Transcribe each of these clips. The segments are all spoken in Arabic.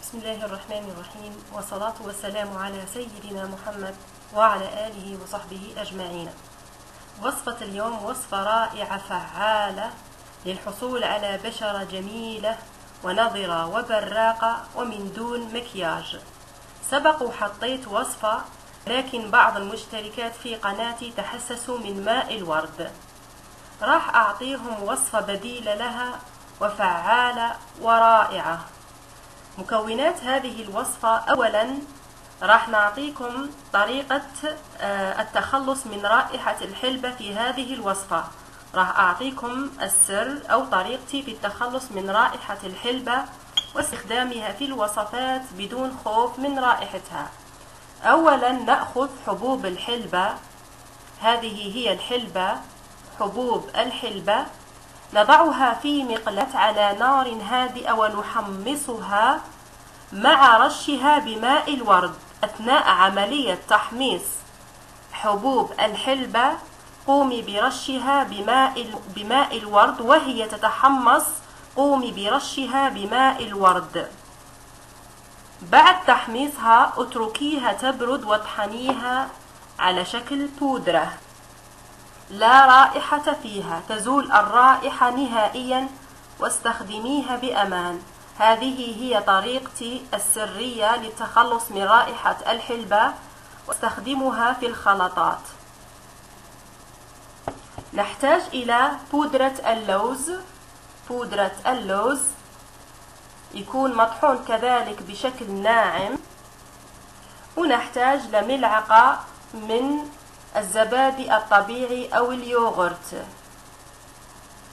بسم الله الرحمن الرحيم، والصلاة والسلام على سيدنا محمد وعلى آله وصحبه أجمعين. وصفة اليوم وصفة رائعة فعالة للحصول على بشرة جميلة ونضرة وبراقة ومن دون مكياج. سبق وحطيت وصفة، لكن بعض المشتركات في قناتي تحسسوا من ماء الورد. راح أعطيهم وصفة بديلة لها وفعالة ورائعة. مكونات هذه الوصفة: أولا راح نعطيكم طريقة التخلص من رائحة الحلبة في هذه الوصفة. راح أعطيكم السر أو طريقتي في التخلص من رائحة الحلبة واستخدامها في الوصفات بدون خوف من رائحتها. أولا نأخذ حبوب الحلبة، هذه هي الحلبة، حبوب الحلبة، نضعها في مقلاة على نار هادئة ونحمصها مع رشها بماء الورد. أثناء عملية تحميص حبوب الحلبة قومي برشها بماء الورد، وهي تتحمص قومي برشها بماء الورد. بعد تحميصها اتركيها تبرد واطحنيها على شكل بودرة لا رائحة فيها، تزول الرائحة نهائيا واستخدميها بأمان. هذه هي طريقتي السرية للتخلص من رائحة الحلبة، واستخدمها في الخلطات. نحتاج إلى بودرة اللوز، بودرة اللوز يكون مطحون كذلك بشكل ناعم، ونحتاج لملعقة من الزبادي الطبيعي أو اليوغورت،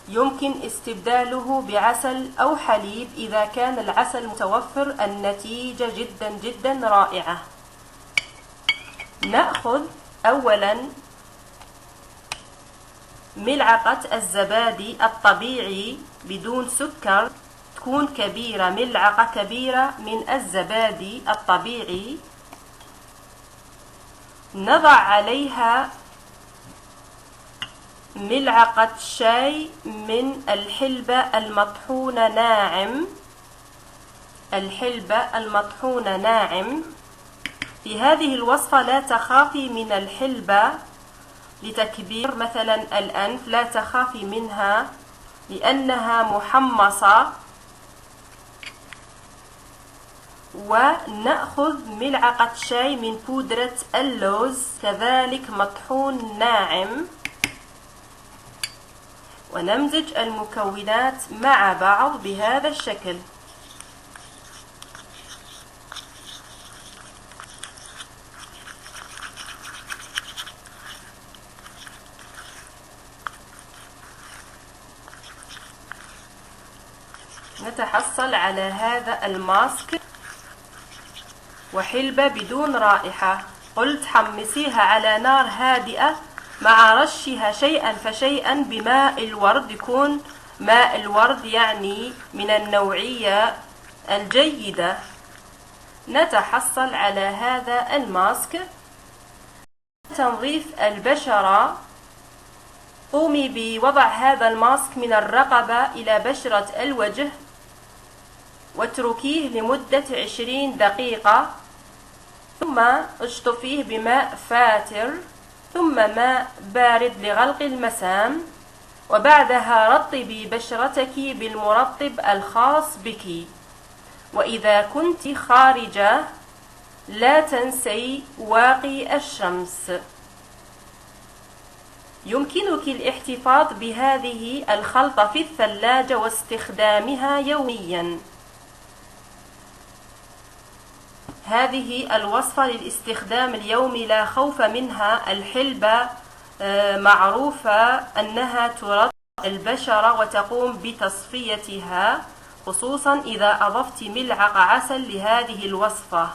يمكن استبداله بعسل أو حليب إذا كان العسل متوفر، النتيجة جدا جدا رائعة. نأخذ أولا ملعقة الزبادي الطبيعي بدون سكر، تكون كبيرة، ملعقة كبيرة من الزبادي الطبيعي. نضع عليها ملعقة شاي من الحلبة المطحونة ناعم، الحلبة المطحونة ناعم. في هذه الوصفة لا تخافي من الحلبة لتكبير مثلا الأنف، لا تخافي منها لأنها محمصة. ونأخذ ملعقة شاي من بودرة اللوز كذلك مطحون ناعم، ونمزج المكونات مع بعض بهذا الشكل. نتحصل على هذا الماسك وحلبة بدون رائحة. قلت حمصيها على نار هادئة مع رشها شيئا فشيئا بماء الورد، يكون ماء الورد يعني من النوعية الجيدة. نتحصل على هذا الماسك. تنظيف البشرة، قومي بوضع هذا الماسك من الرقبة إلى بشرة الوجه واتركيه لمدة 20 دقيقة، ثم اشطفيه بماء فاتر ثم ماء بارد لغلق المسام، وبعدها رطبي بشرتك بالمرطب الخاص بك. وإذا كنت خارجة لا تنسي واقي الشمس. يمكنك الاحتفاظ بهذه الخلطة في الثلاجة واستخدامها يوميا. هذه الوصفة للاستخدام اليومي لا خوف منها. الحلبة معروفة أنها ترطب البشرة وتقوم بتصفيتها، خصوصا إذا أضفت ملعقة عسل لهذه الوصفة.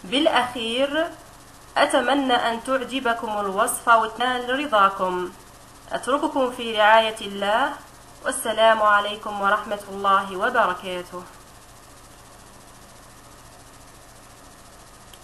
بالأخير أتمنى أن تعجبكم الوصفة وتنال رضاكم. أترككم في رعاية الله، والسلام عليكم ورحمة الله وبركاته.